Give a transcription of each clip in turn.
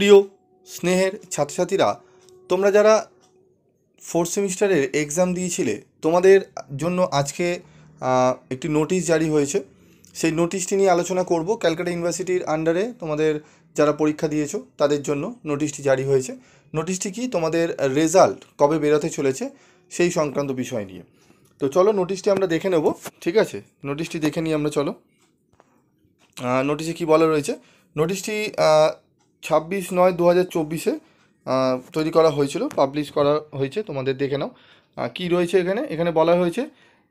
প্রিয় স্নেহের ছাত্রছাত্রীরা, তোমরা যারা ফোর্থ সেমিস্টারের এক্সাম দিয়েছিলে তোমাদের জন্য আজকে একটি নোটিশ জারি হয়েছে। সেই নোটিশটি নিয়ে আলোচনা করব। ক্যালকাটা ইউনিভার্সিটির আন্ডারে তোমাদের যারা পরীক্ষা দিয়েছো তাদের জন্য নোটিশটি জারি হয়েছে। নোটিশটি কি, তোমাদের রেজাল্ট কবে বেরোতে চলেছে সেই সংক্রান্ত বিষয় নিয়ে। তো চলো নোটিশটি আমরা দেখে নেব। ঠিক আছে, নোটিশটি দেখে নিই আমরা, চলো। নোটিশে কী বলা রয়েছে? নোটিশটি 26/9/2024 তৈরি করা হয়েছিল, পাবলিশ করা হয়েছে। তোমাদের দেখে নাও কী রয়েছে এখানে। এখানে বলা হয়েছে,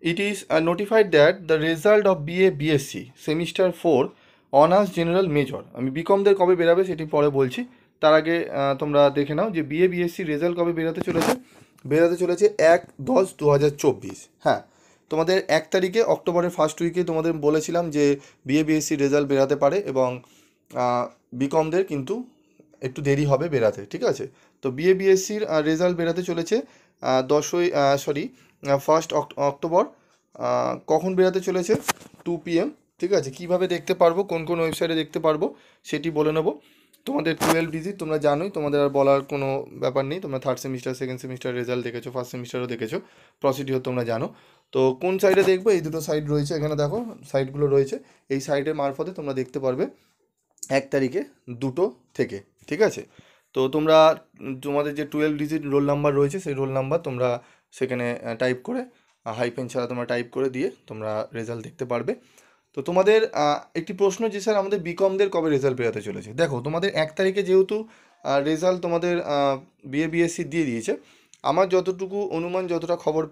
it is notified that the result of BA BSc semester 4 honours general major. আমি বিকমদের কবে বেরাবে সেটি পরে বলছি, তার আগে তোমরা দেখে নাও যে BA BSc রেজাল্ট কবে বেরোতে চলেছে। বেরোতে চলেছে 1/10/2024। হ্যাঁ, তোমাদের 1 তারিখে, অক্টোবরের ফার্স্ট উইকে তোমাদের বলেছিলাম যে BA BSc রেজাল্ট বেরাতে পারে এবং বিকমদের কিন্তু একটু দেরি হবে বেরাতে। ঠিক আছে, তো BA BScর রেজাল্ট বেরাতে চলেছে 1 অক্টোবর। কখন বেরাতে চলেছে? 2 PM। ঠিক আছে, কীভাবে দেখতে পারবো, কোন কোন ওয়েবসাইটে দেখতে পারবো সেটি বলে নেবো। তোমাদের 12 ডিজিট তোমরা জানোই, তোমাদের আর বলার কোনো ব্যাপার নেই। তোমরা third semester, second semester result দেখেছো, ফার্স্ট সেমিস্টারও দেখেছো, প্রসিডিওর তোমরা জানো। তো কোন সাইটে দেখবো? এই দুটো সাইট রয়েছে এখানে, দেখো সাইটগুলো রয়েছে। এই সাইটের মারফতে তোমরা দেখতে পারবে 1 তারিখে 2টো থেকে। ঠিক আছে, তো তোমরা তোমাদের যে 12 ডিজিট রোল নাম্বার রয়েছে সেই রোল নাম্বার তোমরা সেখানে টাইপ করে, হাইপেন ছাড়া তোমরা টাইপ করে দিয়ে তোমরা রেজাল্ট দেখতে পারবে। তো তোমাদের একটি প্রশ্ন যে স্যার আমাদের বিকমদের কবে রেজাল্ট বেরোতে চলেছে। দেখো, তোমাদের 1 তারিখে যেহেতু রেজাল্ট তোমাদের BA BSc দিয়ে দিয়েছে, আমার যতটুকু অনুমান, যতটা খবর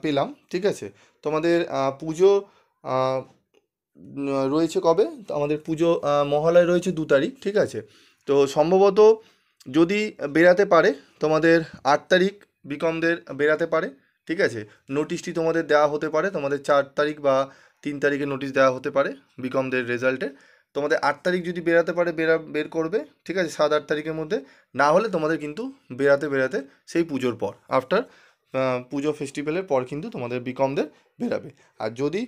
পেলাম, ঠিক আছে, তোমাদের পুজো রয়েছে কবে? তো আমাদের পুজো মহালয় রয়েছে 2 তারিখ। ঠিক আছে, তো সম্ভবত যদি বেরাতে পারে তোমাদের 8 তারিখ বিকমদের বেরাতে পারে। ঠিক আছে, নোটিশটি তোমাদের দেওয়া হতে পারে, তোমাদের 4 তারিখ বা 3 তারিখে নোটিশ দেওয়া হতে পারে বিকমদের রেজাল্টের। তোমাদের 8 তারিখ যদি বেরাতে পারে বের করবে। ঠিক আছে, 7-8 তারিখের মধ্যে। না হলে তোমাদের কিন্তু বেরাতে সেই পুজোর পর, আফটার পুজো ফেস্টিভ্যালের পর কিন্তু তোমাদের বিকমদের বেরাবে। আর যদি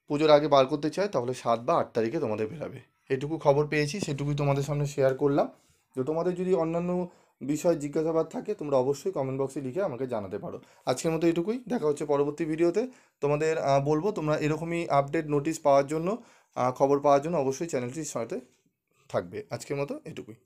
পুজোর আগে বার করতে চায় তাহলে 7 বা 8 তারিখে তোমাদের বেরাবে। এটুকু খবর পেয়েছি, সেটুকুই তোমাদের সামনে শেয়ার করলাম। তো তোমাদের যদি অন্যান্য বিষয় জিজ্ঞাসাবাদ থাকে তোমরা অবশ্যই কমেন্ট বক্সে লিখে আমাকে জানাতে পারো। আজকের মতো এটুকুই, দেখা হচ্ছে পরবর্তী ভিডিওতে। তোমাদের বলবো, তোমরা এরকমই আপডেট নোটিশ পাওয়ার জন্য, খবর পাওয়ার জন্য অবশ্যই চ্যানেলটির সাথে থাকবে। আজকের মতো এটুকুই।